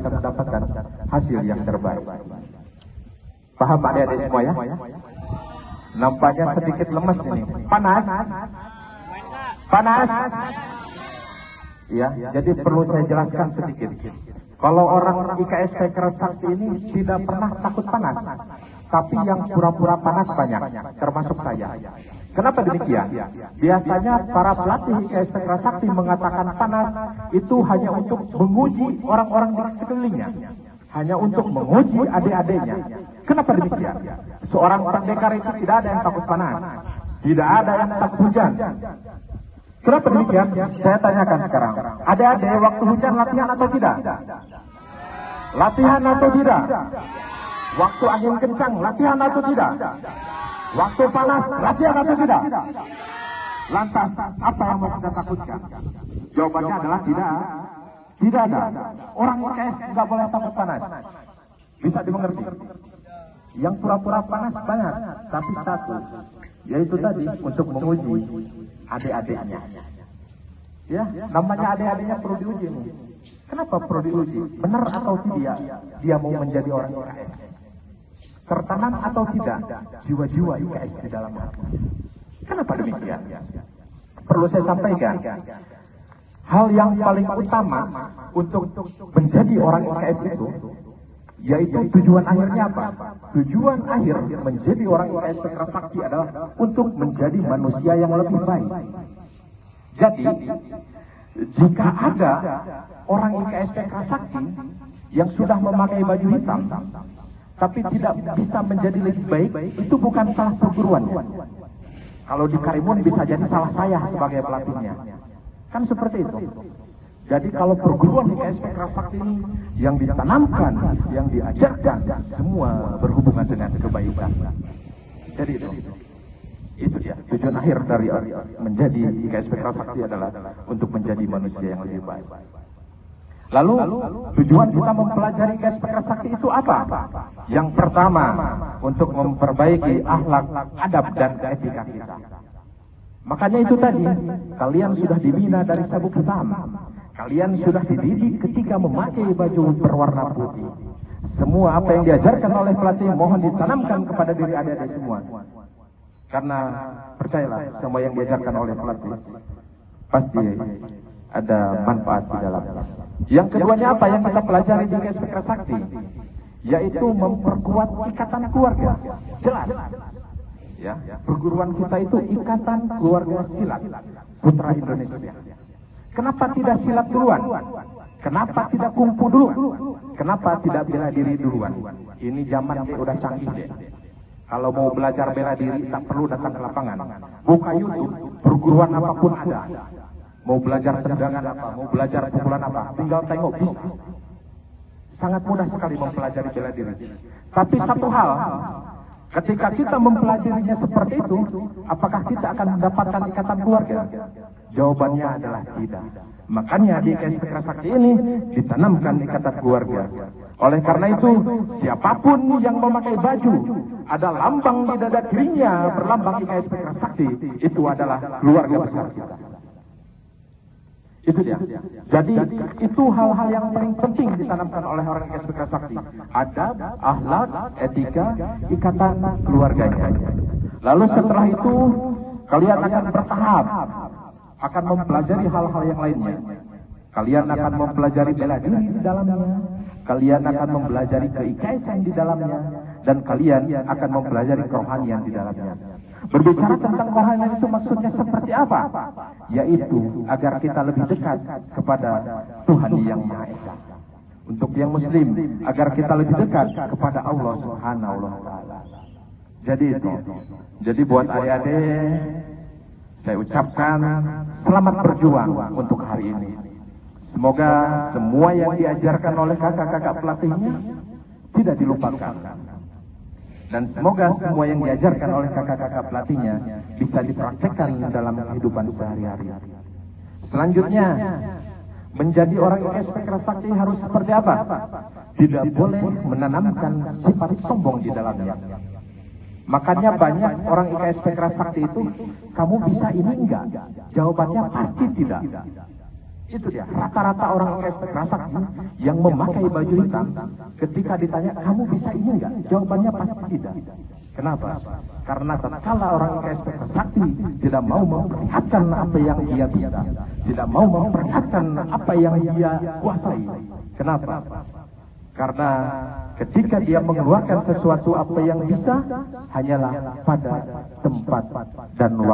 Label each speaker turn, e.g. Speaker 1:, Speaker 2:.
Speaker 1: akan mendapatkan hasil yang terbaik. Paham adik-adik semua ya? Nampaknya sedikit lemes ini. Panas? Panas? Ya, jadi perlu saya jelaskan sedikit. Kalau orang IKSP Keras Sakti ini tidak pernah takut panas, tapi yang pura-pura panas banyak, termasuk saya. Kenapa demikian? Biasanya para pelatih IKSP Keras Sakti mengatakan panas itu hanya untuk menguji orang-orang di sekelilingnya, hanya untuk menguji adik-adiknya. Kenapa demikian? Seorang pendekar itu tidak ada yang takut panas, tidak ada yang takut hujan. Kenapa demikian? Saya tanyakan sekarang. Adik-adik waktu hujan latihan atau tidak? Latihan atau tidak? Waktu angin kencang latihan atau tidak? Waktu panas latihan atau tidak? Lantas apa yang mau kita takutkan? Jawabannya adalah tidak. Tidak ada. Orang IKS nggak boleh takut panas. Bisa dimengerti? Yang pura-pura panas banyak, tapi satu, yaitu tadi untuk menguji adik-adiknya. Ya, namanya adik-adiknya perlu diuji nih. Kenapa perlu diuji? Benar atau tidak dia mau menjadi orang IKS? Tertanam atau tidak jiwa-jiwa IKS di dalam hati? Kenapa demikian? Perlu saya sampaikan, hal yang paling utama untuk menjadi orang IKS itu, yaitu tujuan akhirnya apa? Tujuan akhir menjadi orang IKS Keras Sakti adalah untuk menjadi manusia yang lebih baik. Jadi, jika ada orang IKS Keras Sakti yang sudah memakai baju hitam, tapi tidak bisa menjadi lebih baik, itu bukan salah perguruannya. Kalau di Karimun bisa jadi salah saya sebagai pelatihnya. Kan seperti itu. Jadi kalau perguruan IKSP Keras Sakti ini yang ditanamkan, yang diajarkan, semua berhubungan dengan kebaikan. Jadi itu dia. Tujuan akhir dari menjadi IKSP Keras Sakti adalah untuk menjadi manusia yang lebih baik. Lalu tujuan kita mempelajari IKSP Keras Sakti itu apa? Yang pertama, untuk memperbaiki akhlak, adab dan etika kita. Makanya itu tadi, kalian sudah dibina dari sabuk hitam. Kalian sudah dididik ketika memakai baju berwarna putih. Semua apa yang diajarkan oleh pelatih mohon ditanamkan kepada diri adik-adik semua. Karena percayalah, semua yang diajarkan oleh pelatih pasti ada manfaat di dalamnya. Yang keduanya apa yang kita pelajari di IKSP Keras Sakti? Yaitu memperkuat ikatan keluarga. Jelas. Ya, perguruan kita itu ikatan keluarga silat putra Indonesia. Kenapa tidak silat duluan? Kenapa tidak kungfu dulu? Kenapa tidak bela diri duluan? Ini zaman udah canggih deh. Kalau mau belajar bela diri tak perlu datang ke lapangan. Buka YouTube, perguruan apapun ada. Mau belajar tendangan apa, mau belajar pukulan apa, tinggal tengok bisa. Sangat mudah sekali mempelajari bela diri. Tapi satu hal, ketika kita mempelajarinya seperti itu, apakah kita akan mendapatkan ikatan keluarga? Jawabannya adalah tidak. Makanya di IKSP Keras Sakti ini ditanamkan ikatan keluarga. Oleh karena itu, siapapun yang memakai baju ada lambang di dada kirinya berlambang IKSP Keras Sakti, itu adalah keluarga besar kita. Itu dia. Jadi itu hal-hal yang paling penting ditanamkan oleh orang IKSP Keras Sakti. Adab, akhlak, etika, ikatan keluarganya. Lalu setelah itu kalian akan bertahap, akan mempelajari hal-hal yang lainnya. Kalian akan mempelajari bela diri di dalamnya. Kalian akan mempelajari ke-IKS-an di dalamnya. Dan kalian akan mempelajari kerohanian di dalamnya. Berbicara tentang kerohanian itu maksudnya seperti apa? Yaitu agar kita lebih dekat kepada Tuhan yang Maha Esa. Untuk yang Muslim, agar kita lebih dekat kepada Allah Subhanahu wa Ta'ala. Jadi itu. Jadi buat adik-adik, saya ucapkan selamat berjuang untuk hari ini. Semoga semua yang diajarkan oleh kakak-kakak pelatihnya tidak dilupakan. Dan semoga semua yang diajarkan oleh kakak-kakak pelatihnya bisa dipraktekkan dalam kehidupan sehari-hari. Selanjutnya, menjadi orang IKSP Keras Sakti harus seperti apa? Tidak boleh menanamkan sifat sombong di dalamnya. Makanya banyak orang IKSP Keras Sakti itu, kamu bisa ini enggak? Jawabannya pasti tidak. Itu dia, rata-rata orang IKSP Prasakti yang memakai baju hitam, ketika ditanya, kamu bisa ini enggak? Jawabannya pasti tidak. Kenapa? Karena tatkala orang IKSP Prasakti tidak mau memperlihatkan apa yang dia bisa, tidak mau memperlihatkan apa yang dia kuasai. Kenapa? Karena ketika dia mengeluarkan sesuatu apa yang bisa, hanyalah pada tempat dan waktu